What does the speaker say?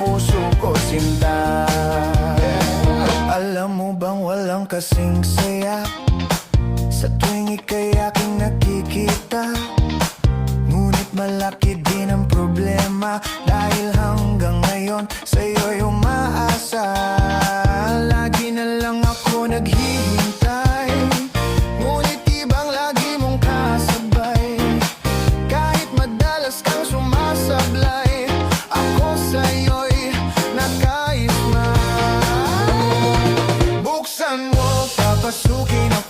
puso ko sinta. Alam mo bang walang kasing saya sa tuwing ika'y aking nakikita? Ngunit malaki din ang problema, dahil hanggang ngayon sa'yo'y umaasa. Lagi na lang ako naghihintay, ngunit ibang lagi mong kasabay. Kahit madalas kang sumasablay, ako sa'yo'y nakaisma. Buksan mo, papasukin ako